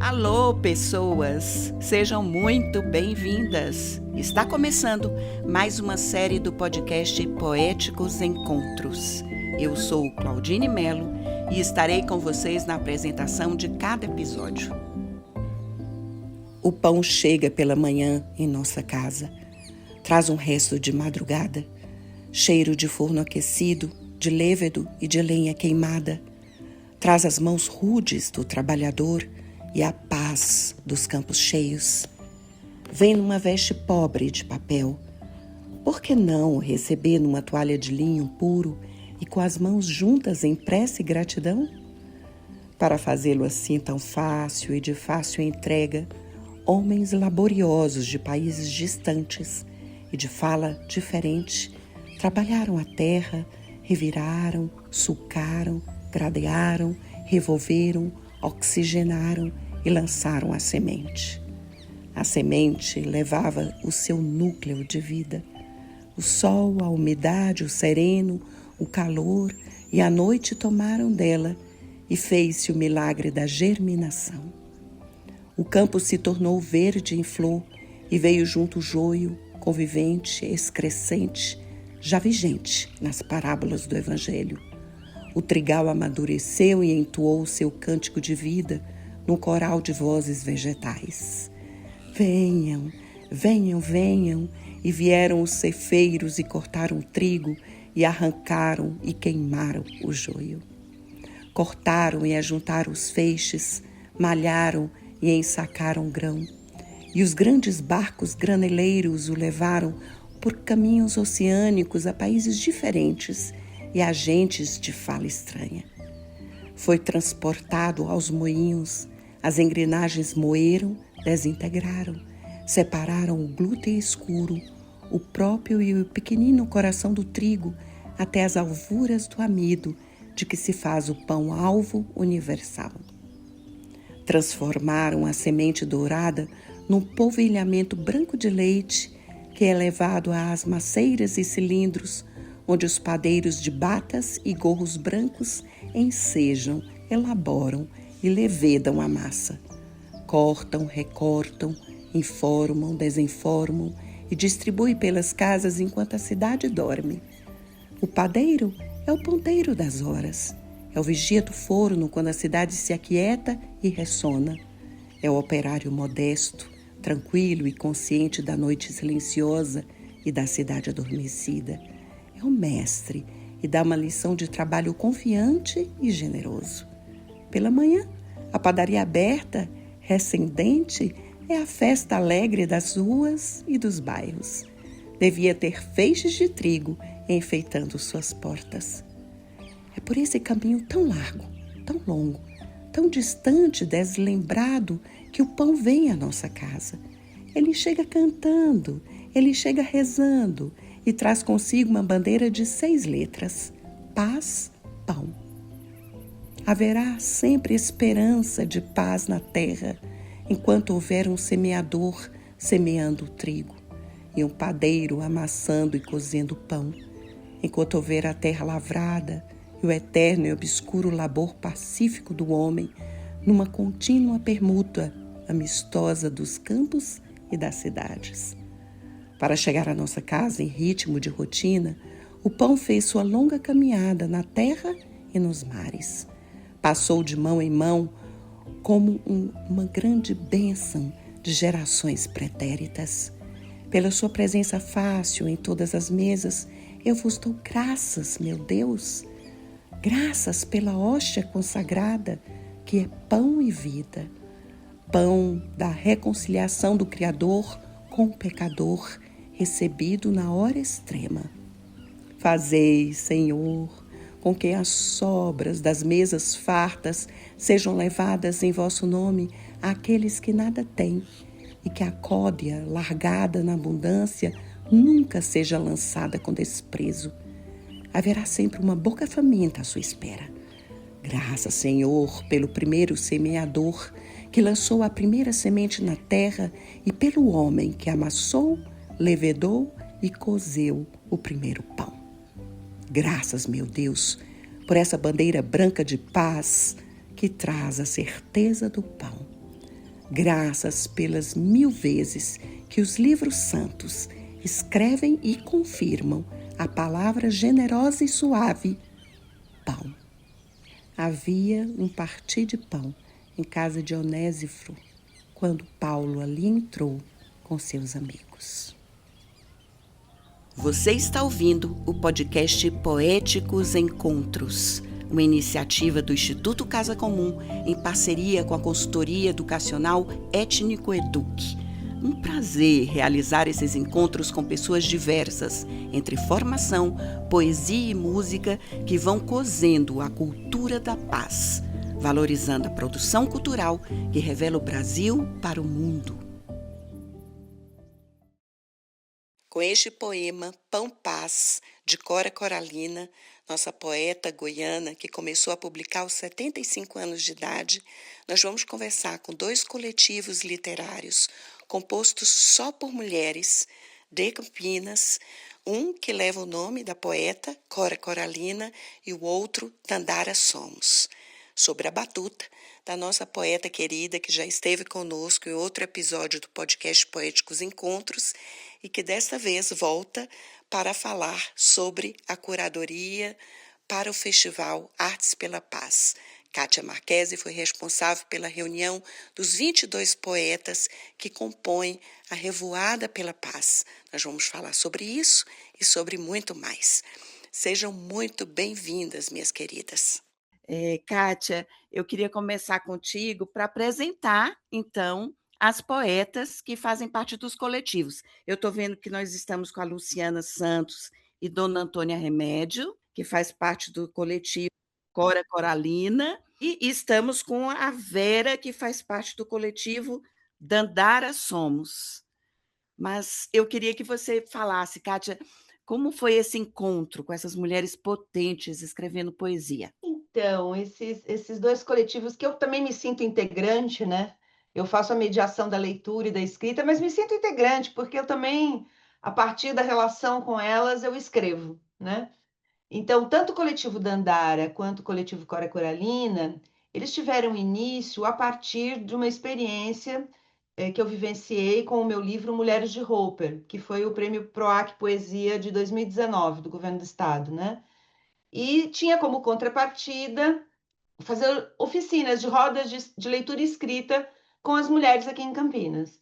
Alô, pessoas! Sejam muito bem-vindas! Está começando mais uma série do podcast Poéticos Encontros. Eu sou Claudine Melo e estarei com vocês na apresentação de cada episódio. O pão chega pela manhã em nossa casa. Traz um resto de madrugada, cheiro de forno aquecido, de lêvedo e de lenha queimada. Traz as mãos rudes do trabalhador e a paz dos campos cheios. Vem numa veste pobre de papel. Por que não receber numa toalha de linho puro e com as mãos juntas em prece e gratidão? Para fazê-lo assim tão fácil e de fácil entrega, homens laboriosos de países distantes e de fala diferente trabalharam a terra, reviraram, sulcaram, gradearam, revolveram, oxigenaram e lançaram a semente. A semente levava o seu núcleo de vida. O sol, a umidade, o sereno, o calor e a noite tomaram dela e fez-se o milagre da germinação. O campo se tornou verde em flor e veio junto o joio, convivente, excrescente, já vigente nas parábolas do Evangelho. O trigal amadureceu e entoou o seu cântico de vida num coral de vozes vegetais. Venham, venham, venham, e vieram os ceifeiros e cortaram o trigo e arrancaram e queimaram o joio. Cortaram e ajuntaram os feixes, malharam e ensacaram grão. E os grandes barcos graneleiros o levaram por caminhos oceânicos a países diferentes e a gentes de fala estranha. Foi transportado aos moinhos, as engrenagens moeram, desintegraram, separaram o glúten escuro, o próprio e o pequenino coração do trigo, até as alvuras do amido, de que se faz o pão alvo universal. Transformaram a semente dourada num polvilhamento branco de leite, que é levado às maceiras e cilindros, onde os padeiros de batas e gorros brancos ensejam, elaboram e levedam a massa. Cortam, recortam, informam, desenformam e distribuem pelas casas enquanto a cidade dorme. O padeiro é o ponteiro das horas, é o vigia do forno quando a cidade se aquieta e ressona. É o operário modesto, tranquilo e consciente da noite silenciosa e da cidade adormecida. É o mestre e dá uma lição de trabalho confiante e generoso. Pela manhã, a padaria aberta, recendente, é a festa alegre das ruas e dos bairros. Devia ter feixes de trigo enfeitando suas portas. É por esse caminho tão largo, tão longo, tão distante, deslembrado, que o pão vem à nossa casa. Ele chega cantando, ele chega rezando e traz consigo uma bandeira de 6 letras: paz, pão. Haverá sempre esperança de paz na terra, enquanto houver um semeador semeando o trigo e um padeiro amassando e cozendo pão, enquanto houver a terra lavrada e o eterno e obscuro labor pacífico do homem numa contínua permuta amistosa dos campos e das cidades. Para chegar à nossa casa em ritmo de rotina, o pão fez sua longa caminhada na terra e nos mares. Passou de mão em mão como uma grande bênção de gerações pretéritas. Pela sua presença fácil em todas as mesas, eu vos dou graças, meu Deus. Graças pela hóstia consagrada, que é pão e vida. Pão da reconciliação do Criador com o pecador, recebido na hora extrema. Fazei, Senhor, com que as sobras das mesas fartas sejam levadas em vosso nome àqueles que nada têm, e que a códia largada na abundância nunca seja lançada com desprezo. Haverá sempre uma boca faminta à sua espera. Graças, Senhor, pelo primeiro semeador, que lançou a primeira semente na terra, e pelo homem que amassou, levedou e cozeu o primeiro pão. Graças, meu Deus, por essa bandeira branca de paz que traz a certeza do pão. Graças pelas 1000 vezes que os livros santos escrevem e confirmam a palavra generosa e suave, pão. Havia um partir de pão em casa de Onésiforo, quando Paulo ali entrou com seus amigos. Você está ouvindo o podcast Poéticos Encontros, uma iniciativa do Instituto Casa Comum em parceria com a consultoria educacional Étnico Eduque. Um prazer realizar esses encontros com pessoas diversas, entre formação, poesia e música, que vão cosendo a cultura da paz, valorizando a produção cultural que revela o Brasil para o mundo. Com este poema Pão Paz, de Cora Coralina, nossa poeta goiana que começou a publicar aos 75 anos de idade, nós vamos conversar com 2 coletivos literários compostos só por mulheres de Campinas, um que leva o nome da poeta Cora Coralina e o outro Dandara Somos, sobre a batuta da nossa poeta querida que já esteve conosco em outro episódio do podcast Poéticos Encontros e que desta vez volta para falar sobre a curadoria para o Festival Artes pela Paz. Kátia Marchese foi responsável pela reunião dos 22 poetas que compõem a Revoada pela Paz. Nós vamos falar sobre isso e sobre muito mais. Sejam muito bem-vindas, minhas queridas. Kátia, eu queria começar contigo para apresentar, então, as poetas que fazem parte dos coletivos. Eu estou vendo que nós estamos com a Luciana Santos e Dona Antônia Remédio, que faz parte do coletivo Cora Coralina, e estamos com a Vera, que faz parte do coletivo Dandara Somos. Mas eu queria que você falasse, Kátia, como foi esse encontro com essas mulheres potentes escrevendo poesia? Então, esses 2 coletivos que eu também me sinto integrante, né? Eu faço a mediação da leitura e da escrita, mas me sinto integrante, porque eu também, a partir da relação com elas, eu escrevo, né? Então, tanto o coletivo Dandara quanto o coletivo Cora Coralina, eles tiveram início a partir de uma experiência que eu vivenciei com o meu livro Mulheres de Roper, que foi o prêmio PROAC Poesia de 2019, do Governo do Estado, né? E tinha como contrapartida fazer oficinas de rodas de leitura escrita com as mulheres aqui em Campinas.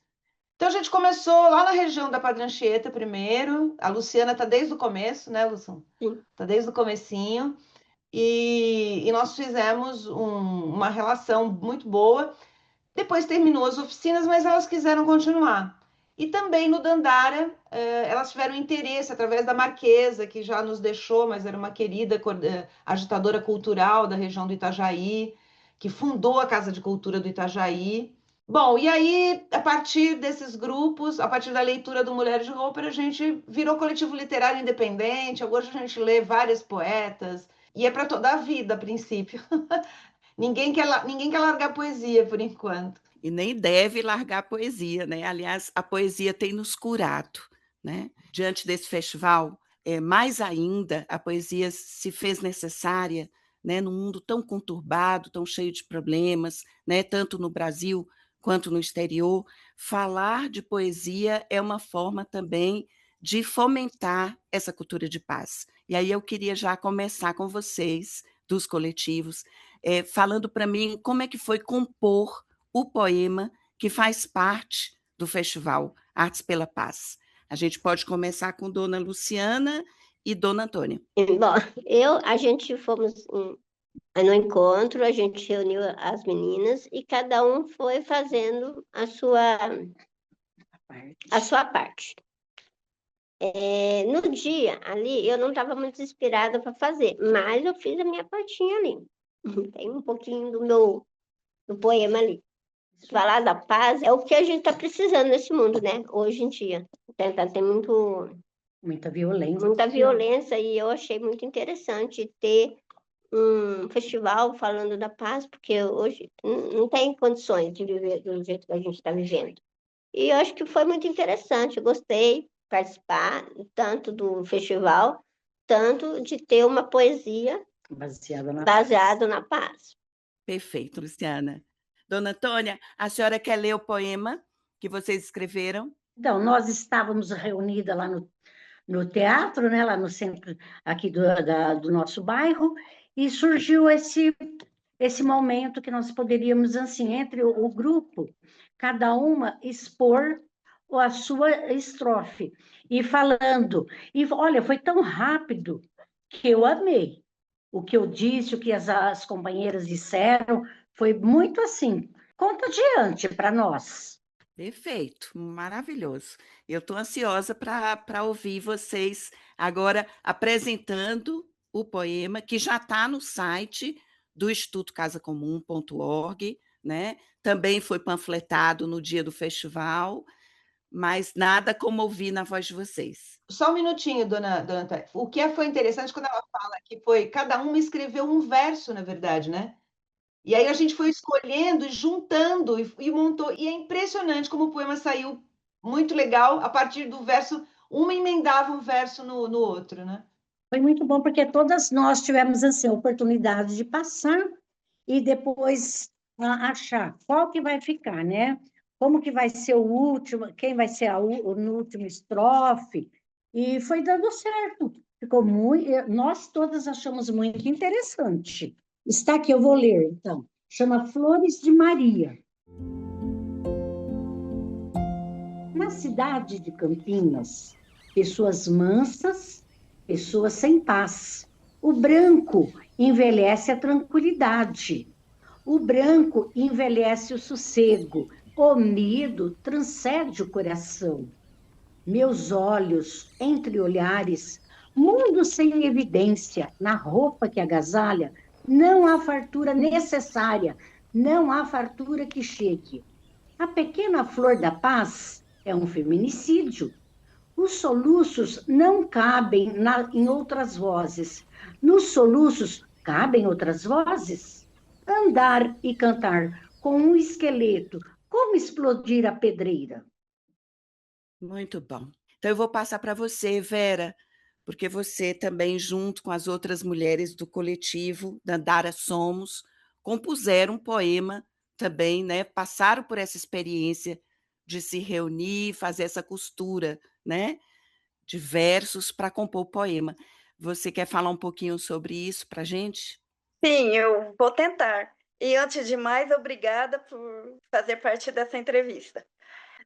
Então a gente começou lá na região da Padre Anchieta primeiro, a Luciana está desde o começo, né, Luciana? Sim. Está desde o comecinho, e nós fizemos uma relação muito boa. Depois terminou as oficinas, mas elas quiseram continuar. E também no Dandara, elas tiveram interesse através da Marquesa, que já nos deixou, mas era uma querida agitadora cultural da região do Itajaí, que fundou a Casa de Cultura do Itajaí. Bom, e aí, a partir desses grupos, a partir da leitura do Mulheres de Roupa, a gente virou coletivo literário independente. Hoje a gente lê várias poetas, e é para toda a vida, a princípio. Ninguém quer largar poesia por enquanto. E nem deve largar a poesia, né? Aliás, a poesia tem nos curado, né? Diante desse festival, mais ainda, a poesia se fez necessária, né? Num mundo tão conturbado, tão cheio de problemas, né? Tanto no Brasil quanto no exterior. Falar de poesia é uma forma também de fomentar essa cultura de paz. E aí eu queria já começar com vocês, dos coletivos, falando para mim como é que foi compor o poema que faz parte do Festival Artes pela Paz. A gente pode começar com Dona Luciana e Dona Antônia. Bom, a gente fomos no encontro, a gente reuniu as meninas e cada um foi fazendo a sua parte. No dia ali, eu não estava muito inspirada para fazer, mas eu fiz a minha partinha ali. Tem um pouquinho do poema ali. Falar da paz é o que a gente está precisando nesse mundo, né? Hoje em dia. Tem Muita violência. muita violência e eu achei muito interessante ter um festival falando da paz, porque hoje não tem condições de viver do jeito que a gente está vivendo. E eu acho que foi muito interessante, eu gostei de participar tanto do festival, tanto de ter uma poesia Baseada na baseada na paz. Perfeito, Luciana. Dona Antônia, a senhora quer ler o poema que vocês escreveram? Então, nós estávamos reunidas lá no teatro, né, lá no centro aqui do nosso bairro, e surgiu esse momento que nós poderíamos, assim, entre o grupo, cada uma expor a sua estrofe, e falando. E, olha, foi tão rápido que eu amei. O que eu disse, o que as companheiras disseram, foi muito assim, contagiante para nós. Perfeito, maravilhoso. Eu estou ansiosa para ouvir vocês agora apresentando o poema, que já está no site do Instituto casacomum.org, né? Também foi panfletado no dia do festival, mas nada como ouvir na voz de vocês. Só um minutinho, dona Antônia. O que foi interessante quando ela fala que foi cada uma escreveu um verso, na verdade, né? E aí a gente foi escolhendo, juntando e montou. E é impressionante como o poema saiu muito legal a partir do verso. Uma emendava um verso no outro, né? Foi muito bom, porque todas nós tivemos, assim, a oportunidade de passar e depois achar qual que vai ficar, né? Como que vai ser o último, quem vai ser no último estrofe. E foi dando certo. Ficou muito, nós todas achamos muito interessante. Está aqui, eu vou ler, então. Chama Flores de Maria. Na cidade de Campinas, pessoas mansas, pessoas sem paz. O branco envelhece a tranquilidade. O branco envelhece o sossego. O medo transcende o coração. Meus olhos, entre olhares, mundo sem evidência, na roupa que agasalha, não há fartura necessária, não há fartura que chegue. A pequena flor da paz é um feminicídio. Os soluços não cabem em outras vozes. Nos soluços cabem outras vozes? Andar e cantar com um esqueleto, como explodir a pedreira? Muito bom. Então eu vou passar para você, Vera, porque você também, junto com as outras mulheres do coletivo Dandara Somos, compuseram um poema também, né? Passaram por essa experiência de se reunir, fazer essa costura, né? De versos para compor o poema. Você quer falar um pouquinho sobre isso para a gente? Sim, eu vou tentar. E antes de mais, obrigada por fazer parte dessa entrevista.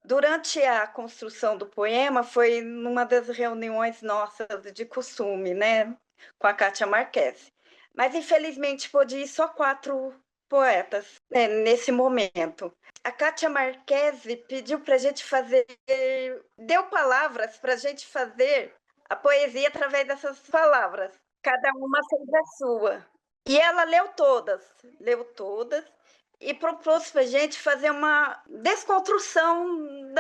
Durante a construção do poema, foi numa das reuniões nossas de costume, né, com a Kátia Marquesi. Mas, infelizmente, pôde ir só 4 poetas, né, nesse momento. A Kátia Marquesi pediu para a gente fazer, deu palavras para a gente fazer a poesia através dessas palavras. Cada uma fez a sua. E ela leu todas, e propôs para a gente fazer uma desconstrução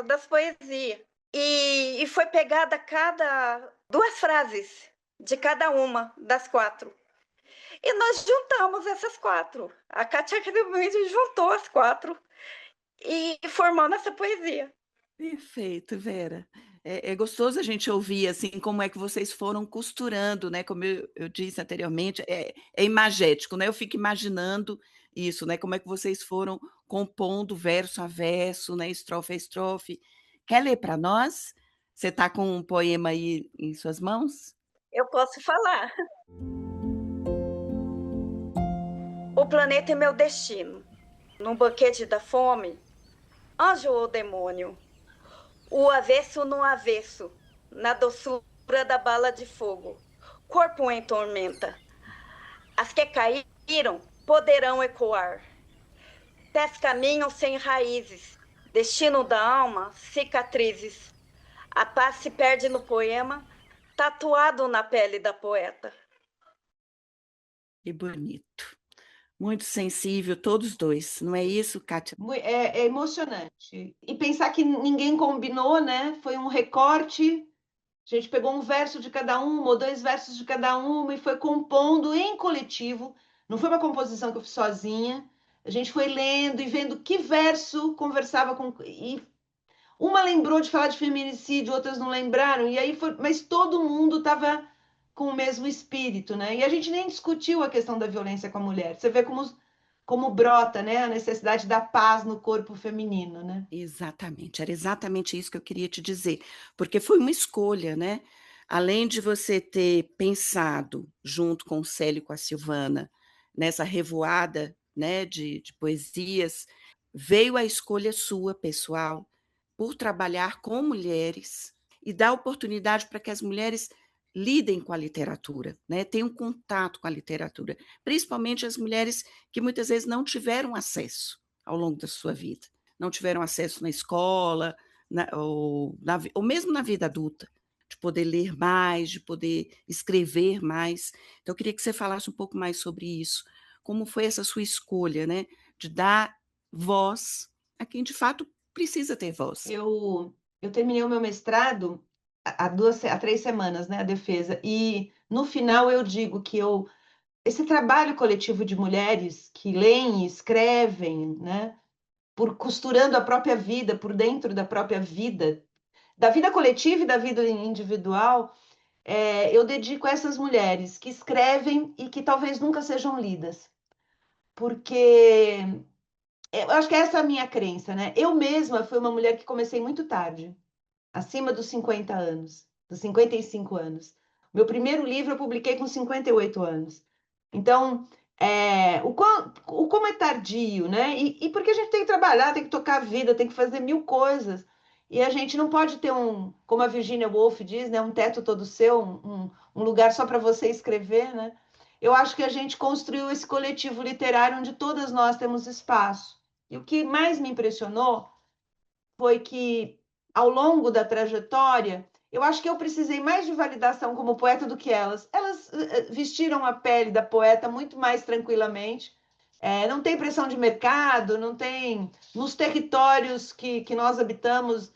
das poesias. E foi pegada cada 2 frases de cada uma das 4. E nós juntamos essas 4. A Kátia juntou as 4 e formou nossa poesia. Perfeito, Vera. É gostoso a gente ouvir assim como é que vocês foram costurando, né? Como eu disse anteriormente, é imagético, né? Eu fico imaginando isso, né? Como é que vocês foram compondo verso a verso, né? Estrofe a estrofe. Quer ler para nós? Você está com um poema aí em suas mãos? Eu posso falar. O planeta é meu destino. Num banquete da fome, anjo ou demônio? O avesso no avesso, na doçura da bala de fogo, corpo em tormenta. As que caíram poderão ecoar. Pés caminham sem raízes, destino da alma, cicatrizes. A paz se perde no poema, tatuado na pele da poeta. Que bonito. Muito sensível, todos dois, não é isso, Kátia? É emocionante. E pensar que ninguém combinou, né? Foi um recorte. A gente pegou um verso de cada uma, ou 2 versos de cada uma, e foi compondo em coletivo. Não foi uma composição que eu fiz sozinha. A gente foi lendo e vendo que verso conversava com. E uma lembrou de falar de feminicídio, outras não lembraram. E aí foi. Mas todo mundo estava com o mesmo espírito, né? E a gente nem discutiu a questão da violência com a mulher. Você vê como como brota, né, a necessidade da paz no corpo feminino, né? Exatamente, era exatamente isso que eu queria te dizer, porque foi uma escolha, né? Além de você ter pensado, junto com o Célio e com a Silvana, nessa revoada, né, de poesias, veio a escolha sua, pessoal, por trabalhar com mulheres e dar oportunidade para que as mulheres lidem com a literatura, né? Tenham contato com a literatura, principalmente as mulheres que muitas vezes não tiveram acesso ao longo da sua vida, não tiveram acesso na escola, ou mesmo na vida adulta, de poder ler mais, de poder escrever mais. Então, eu queria que você falasse um pouco mais sobre isso. Como foi essa sua escolha, né, de dar voz a quem de fato precisa ter voz? Eu terminei o meu mestrado há 3 semanas, né, a defesa, e no final eu digo que esse trabalho coletivo de mulheres que leem e escrevem, né, por costurando a própria vida, por dentro da própria vida, da vida coletiva e da vida individual, eu dedico a essas mulheres que escrevem e que talvez nunca sejam lidas, porque eu acho que essa é a minha crença, né? Eu mesma fui uma mulher que comecei muito tarde, acima dos 50 anos, dos 55 anos. Meu primeiro livro eu publiquei com 58 anos. Então, como é tardio, né? E porque a gente tem que trabalhar, tem que tocar a vida, tem que fazer mil coisas. E a gente não pode ter como a Virginia Woolf diz, né? Um teto todo seu, um lugar só para você escrever, né? Eu acho que a gente construiu esse coletivo literário onde todas nós temos espaço. E o que mais me impressionou foi que, ao longo da trajetória, eu acho que eu precisei mais de validação como poeta do que elas. Elas vestiram a pele da poeta muito mais tranquilamente. Não tem pressão de mercado, não tem. Nos territórios que nós habitamos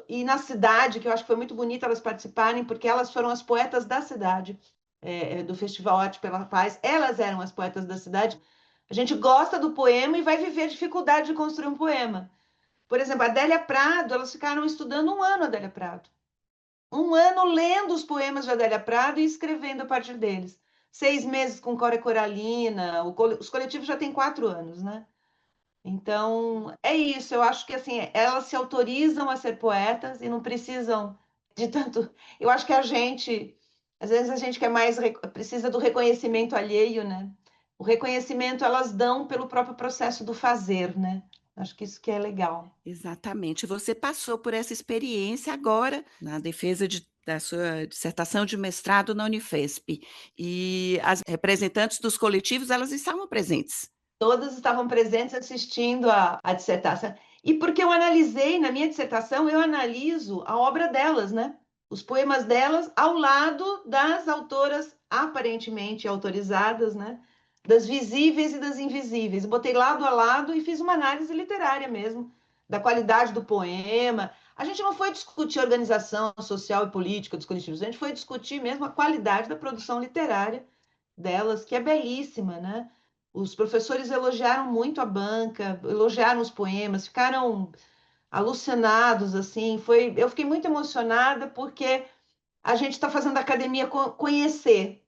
e na cidade, que eu acho que foi muito bonito elas participarem, porque elas foram as poetas da cidade, do Festival Arte pela Paz. Elas eram as poetas da cidade. A gente gosta do poema e vai viver a dificuldade de construir um poema. Por exemplo, a Adélia Prado, elas ficaram estudando 1 ano a Adélia Prado. 1 ano lendo os poemas de Adélia Prado e escrevendo a partir deles. 6 meses com Cora Coralina, os coletivos já têm 4 anos, né? Então, é isso. Eu acho que assim, elas se autorizam a ser poetas e não precisam de tanto. Eu acho que às vezes a gente quer mais, precisa do reconhecimento alheio, né? O reconhecimento elas dão pelo próprio processo do fazer, né? Acho que isso que é legal. Exatamente. Você passou por essa experiência agora na defesa da sua dissertação de mestrado na Unifesp. E as representantes dos coletivos, elas estavam presentes. Todas estavam presentes assistindo a dissertação. E porque eu analisei, na minha dissertação, eu analiso a obra delas, né? Os poemas delas ao lado das autoras aparentemente autorizadas, né? Das visíveis e das invisíveis. Botei lado a lado e fiz uma análise literária mesmo, da qualidade do poema. A gente não foi discutir a organização social e política dos coletivos, a gente foi discutir mesmo a qualidade da produção literária delas, que é belíssima, né? Os professores elogiaram muito a banca, elogiaram os poemas, ficaram alucinados, assim. Eu fiquei muito emocionada porque a gente está fazendo a academia conhecer.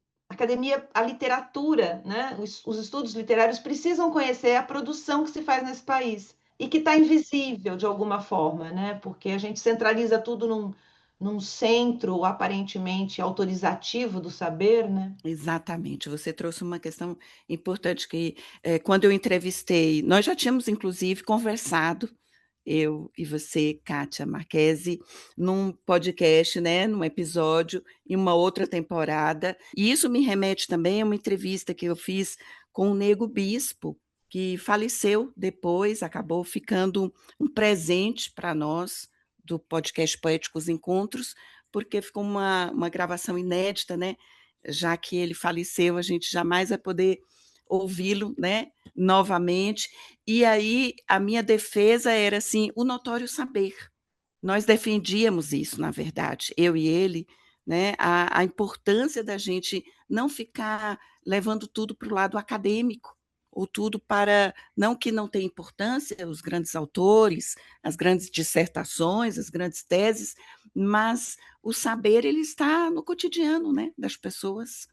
A literatura, né? Os estudos literários precisam conhecer a produção que se faz nesse país e que está invisível de alguma forma, né? Porque a gente centraliza tudo num centro aparentemente autorizativo do saber, né? Exatamente, você trouxe uma questão importante que, quando eu entrevistei, nós já tínhamos inclusive conversado, eu e você, Kátia Marchese, num podcast, né, num episódio, em uma outra temporada, e isso me remete também a uma entrevista que eu fiz com o Nego Bispo, que faleceu depois, acabou ficando um presente para nós, do podcast Poéticos Encontros, porque ficou uma gravação inédita, né, já que ele faleceu, a gente jamais vai poder ouvi-lo, né, novamente. E aí a minha defesa era assim, o notório saber. Nós defendíamos isso, na verdade, eu e ele, né, a importância da gente não ficar levando tudo para o lado acadêmico, ou tudo para, não que não tenha importância, os grandes autores, as grandes dissertações, as grandes teses, mas o saber ele está no cotidiano, né, das pessoas.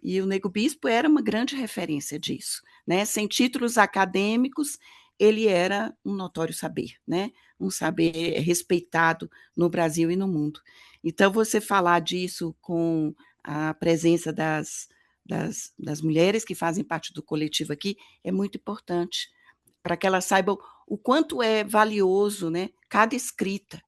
E o Nego Bispo era uma grande referência disso, né? Sem títulos acadêmicos, ele era um notório saber, né? Um saber respeitado no Brasil e no mundo. Então, você falar disso com a presença das mulheres que fazem parte do coletivo aqui é muito importante, para que elas saibam o quanto é valioso, né, cada escrita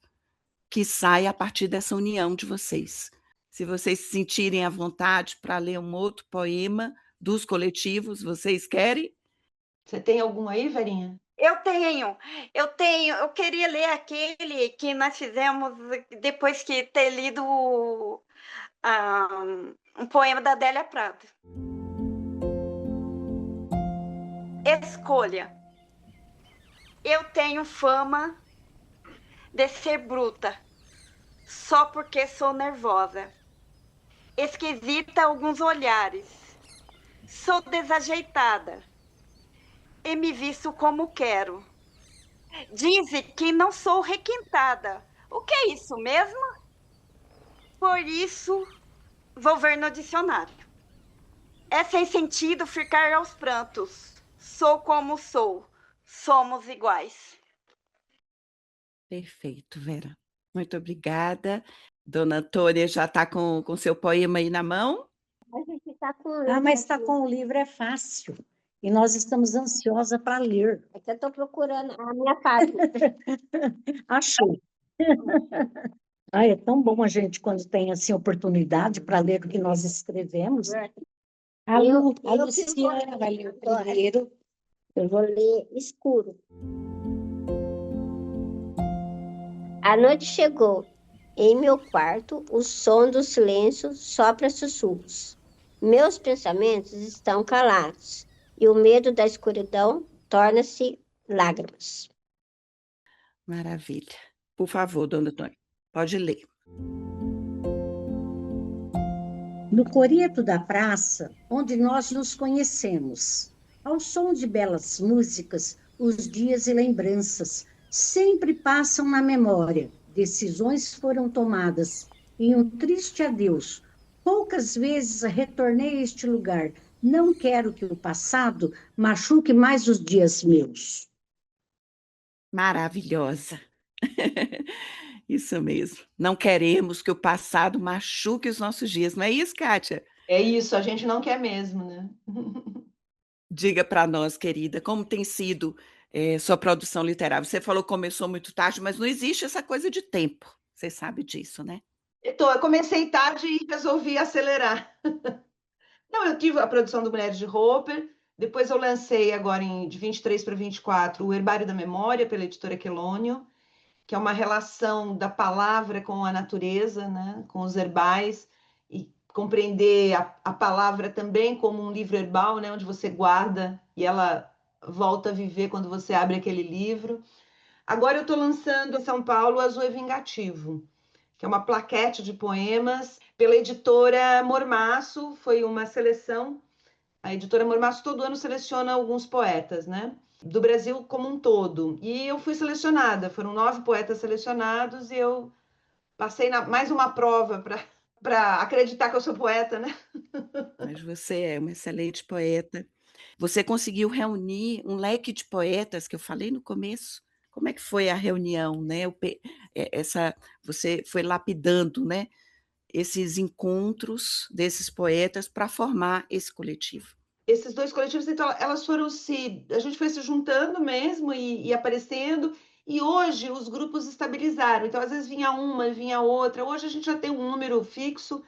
que sai a partir dessa união de vocês. Se vocês se sentirem à vontade para ler um outro poema dos coletivos, vocês querem? Você tem algum aí, Verinha? Eu queria ler aquele que nós fizemos depois que ter lido um poema da Adélia Prado. Escolha. Eu tenho fama de ser bruta, só porque sou nervosa. Esquisita a alguns olhares. Sou desajeitada e me visto como quero. Dizem que não sou requintada. O que é isso mesmo? Por isso, vou ver no dicionário. É sem sentido ficar aos prantos. Sou como sou. Somos iguais. Perfeito, Vera. Muito obrigada. Dona Antônia já está com seu poema aí na mão? A gente está com o Ah, livro mas está aqui. com o livro, é fácil. E nós estamos ansiosas para ler. É que eu estou procurando a minha página. Achei. Ah, é tão bom a gente, quando tem assim, oportunidade para ler o que nós escrevemos. A Eu Luciana vai ler o primeiro. Eu vou ler Escuro. A noite chegou. Em meu quarto, o som do silêncio sopra sussurros. Meus pensamentos estão calados e o medo da escuridão torna-se lágrimas. Maravilha. Por favor, Dona Antônia, pode ler. No coreto da praça, onde nós nos conhecemos, ao som de belas músicas, os dias e lembranças sempre passam na memória. Decisões foram tomadas em um triste adeus. Poucas vezes retornei a este lugar. Não quero que o passado machuque mais os dias meus. Maravilhosa. Isso mesmo. Não queremos que o passado machuque os nossos dias, não é isso, Kátia? É isso, a gente não quer mesmo, né? Diga para nós, querida, como tem sido sua produção literária? Você falou que começou muito tarde, mas não existe essa coisa de tempo. Você sabe disso, né? Então, eu comecei tarde e resolvi acelerar. Não, eu tive a produção do Mulheres de Roper, depois eu lancei agora de 23 para 24 o Herbário da Memória, pela editora Quelônio, que é uma relação da palavra com a natureza, né? Com os herbais, e compreender a palavra também como um livro herbal, né? Onde você guarda e ela volta a viver quando você abre aquele livro. Agora eu estou lançando em São Paulo o Azul é Vingativo, que é uma plaquete de poemas pela editora Mormaço, foi uma seleção. A editora Mormaço todo ano seleciona alguns poetas, né? Do Brasil como um todo. E eu fui selecionada, foram 9 poetas selecionados e eu passei mais uma prova para acreditar que eu sou poeta, né? Mas você é uma excelente poeta. Você conseguiu reunir um leque de poetas que eu falei no começo. Como é que foi a reunião, né? Você foi lapidando, né? Esses encontros desses poetas para formar esse coletivo. Esses dois coletivos, então, a gente foi se juntando mesmo e aparecendo, e hoje os grupos estabilizaram. Então, às vezes vinha uma, vinha outra. Hoje a gente já tem um número fixo,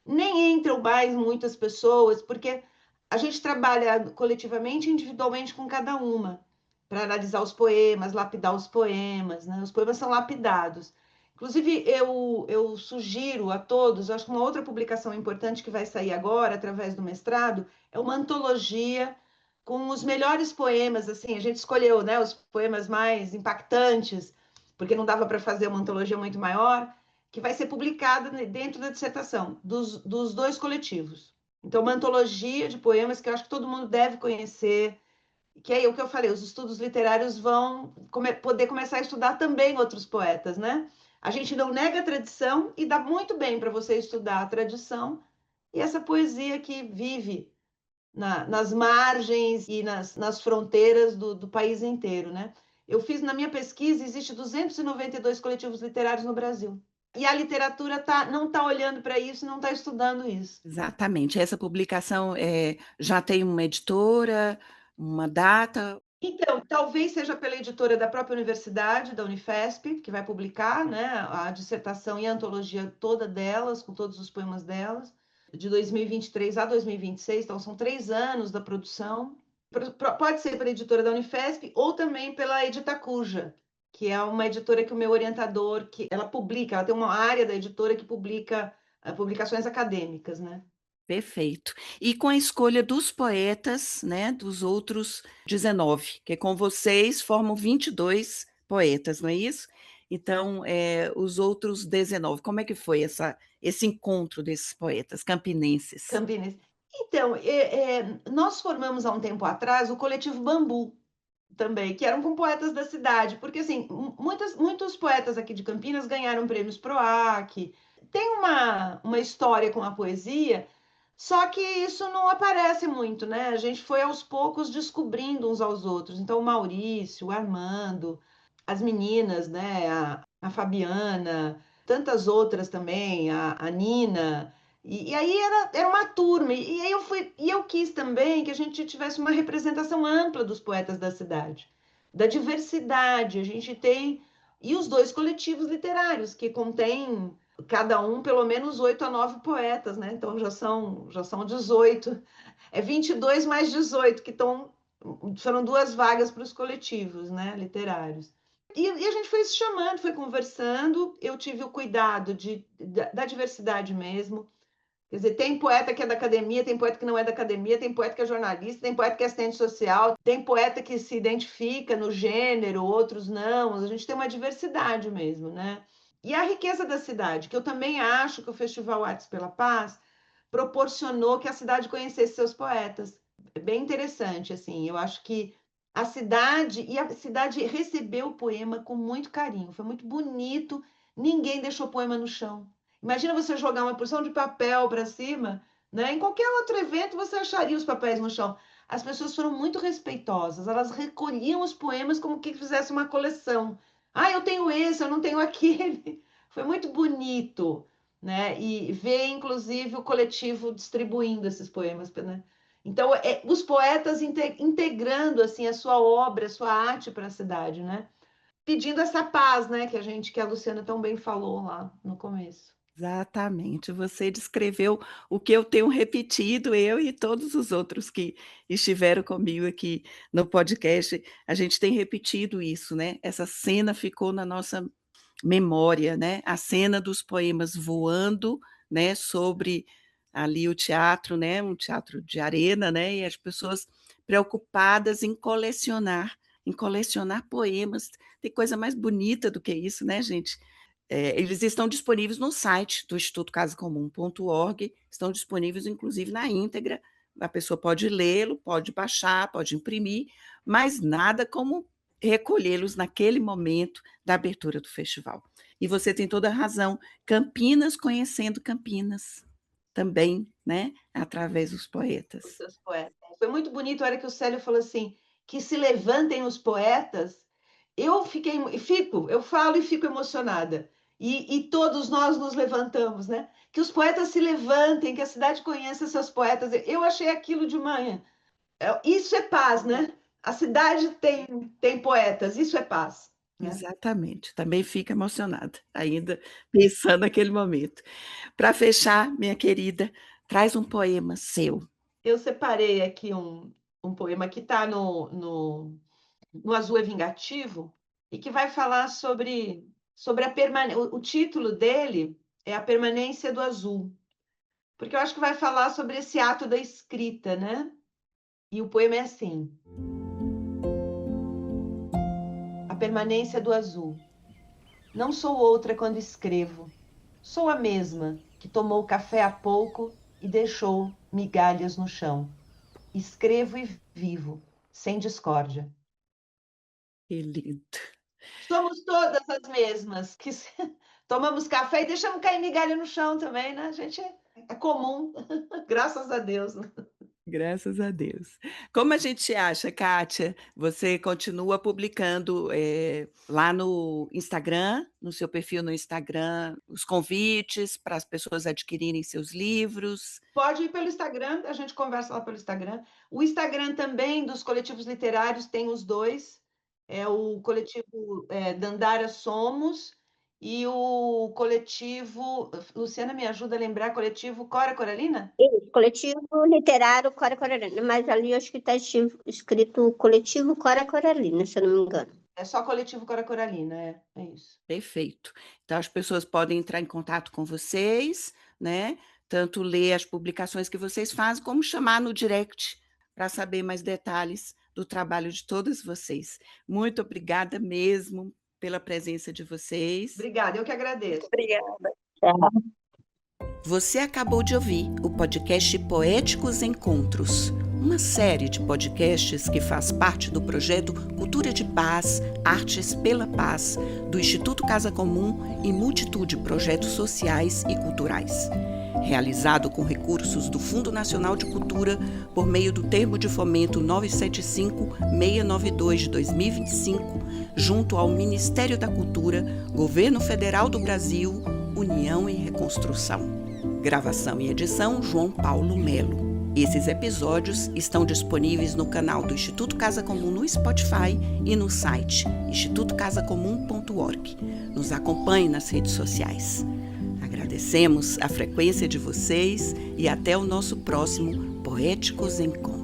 nem entram mais muitas pessoas, porque a gente trabalha coletivamente e individualmente com cada uma, para analisar os poemas, lapidar os poemas, né? Os poemas são lapidados. Inclusive, eu sugiro a todos, eu acho que uma outra publicação importante que vai sair agora, através do mestrado, é uma antologia com os melhores poemas, assim, a gente escolheu, né, os poemas mais impactantes, porque não dava para fazer uma antologia muito maior, que vai ser publicada dentro da dissertação dos dois coletivos. Então, uma antologia de poemas que eu acho que todo mundo deve conhecer, que é o que eu falei, os estudos literários vão poder começar a estudar também outros poetas, né? A gente não nega a tradição e dá muito bem para você estudar a tradição e essa poesia que vive nas margens e nas fronteiras do país inteiro, né? Eu fiz, na minha pesquisa, existe 292 coletivos literários no Brasil. E a literatura não está olhando para isso, não está estudando isso. Exatamente. Essa publicação já tem uma editora, uma data? Então, talvez seja pela editora da própria universidade, da Unifesp, que vai publicar, né, a dissertação e a antologia toda delas, com todos os poemas delas, de 2023 a 2026, então são 3 anos da produção. Pode ser pela editora da Unifesp ou também pela Editacuja, que é uma editora que o meu orientador, ela tem uma área da editora que publica publicações acadêmicas, né? Perfeito. E com a escolha dos poetas, né, dos outros 19, que com vocês formam 22 poetas, não é isso? Então, os outros 19, como é que foi esse encontro desses poetas campinenses? Campinas. Então, nós formamos há um tempo atrás o coletivo Bambu, também, que eram com poetas da cidade, porque assim, muitos poetas aqui de Campinas ganharam prêmios PROAC, tem uma história com a poesia, só que isso não aparece muito, né? A gente foi aos poucos descobrindo uns aos outros. Então, o Maurício, o Armando, as meninas, né? A Fabiana, tantas outras também, a Nina. E aí era uma turma, e aí eu quis também que a gente tivesse uma representação ampla dos poetas da cidade, da diversidade. A gente tem, e os 2 coletivos literários, que contêm cada um pelo menos 8 a 9 poetas, né? Então já são 18, é 22 mais 18, foram 2 vagas para os coletivos, né, literários. E a gente foi se chamando, foi conversando, eu tive o cuidado da diversidade mesmo. Quer dizer, tem poeta que é da academia, tem poeta que não é da academia, tem poeta que é jornalista, tem poeta que é assistente social, tem poeta que se identifica no gênero, outros não. A gente tem uma diversidade mesmo, né? E a riqueza da cidade, que eu também acho que o Festival Artes pela Paz proporcionou que a cidade conhecesse seus poetas. É bem interessante, assim. Eu acho que a cidade recebeu o poema com muito carinho. Foi muito bonito. Ninguém deixou poema no chão. Imagina você jogar uma porção de papel para cima, né? Em qualquer outro evento você acharia os papéis no chão. As pessoas foram muito respeitosas, elas recolhiam os poemas como que fizesse uma coleção. Ah, eu tenho esse, eu não tenho aquele. Foi muito bonito, né? E ver, inclusive, o coletivo distribuindo esses poemas, né? Então, os poetas integrando assim a sua obra, a sua arte para a cidade, né? Pedindo essa paz, né? Que a Luciana tão bem falou lá no começo. Exatamente, você descreveu o que eu tenho repetido, eu e todos os outros que estiveram comigo aqui no podcast, a gente tem repetido isso, né? Essa cena ficou na nossa memória, né? A cena dos poemas voando, né? Sobre ali o teatro, né? Um teatro de arena, né? E as pessoas preocupadas em colecionar poemas. Tem coisa mais bonita do que isso, né, gente? Eles estão disponíveis no site do Instituto casacomum.org, estão disponíveis inclusive na íntegra, a pessoa pode lê-lo, pode baixar, pode imprimir, mas nada como recolhê-los naquele momento da abertura do festival. E você tem toda a razão, Campinas conhecendo Campinas também, né, através dos Os poetas. seus poetas. Foi muito bonito a hora que o Célio falou assim, que se levantem os poetas. Eu falo e fico emocionada. E todos nós nos levantamos, né? Que os poetas se levantem, que a cidade conheça seus poetas. Eu achei aquilo de manhã. Isso é paz, né? A cidade tem poetas, isso é paz, né? Exatamente, também fico emocionada, ainda pensando naquele momento. Para fechar, minha querida, traz um poema seu. Eu separei aqui um poema que está no Azul é Vingativo, e que vai falar sobre a permanência. O título dele é A Permanência do Azul, porque eu acho que vai falar sobre esse ato da escrita, né? E o poema é assim: A permanência do azul. Não sou outra quando escrevo. Sou a mesma que tomou café há pouco e deixou migalhas no chão. Escrevo e vivo, sem discórdia. Que lindo. Somos todas as mesmas, tomamos café e deixamos cair migalha no chão também, né? A gente é comum, graças a Deus, né? Graças a Deus. Como a gente acha, Kátia? Você continua publicando lá no Instagram, no seu perfil no Instagram, os convites para as pessoas adquirirem seus livros? Pode ir pelo Instagram, a gente conversa lá pelo Instagram. O Instagram também dos coletivos literários tem os dois. É o coletivo Dandara Somos e o coletivo, Luciana me ajuda a lembrar, coletivo Cora Coralina? Isso, coletivo literário Cora Coralina, mas ali eu acho que está escrito coletivo Cora Coralina, se eu não me engano. É só coletivo Cora Coralina, é isso. Perfeito. Então as pessoas podem entrar em contato com vocês, né? Tanto ler as publicações que vocês fazem, como chamar no direct para saber mais detalhes do trabalho de todas vocês. Muito obrigada mesmo pela presença de vocês. Obrigada, eu que agradeço. Obrigada. Você acabou de ouvir o podcast Poéticos Encontros, uma série de podcasts que faz parte do projeto Cultura de Paz, Artes pela Paz, do Instituto Casa Comum e multitude de projetos sociais e culturais. Realizado com recursos do Fundo Nacional de Cultura por meio do Termo de Fomento 975-692 de 2025, junto ao Ministério da Cultura, Governo Federal do Brasil, União e Reconstrução. Gravação e edição, João Paulo Melo. Esses episódios estão disponíveis no canal do Instituto Casa Comum no Spotify e no site institutocasacomum.org. Nos acompanhe nas redes sociais. Agradecemos a frequência de vocês e até o nosso próximo Poéticos Encontros.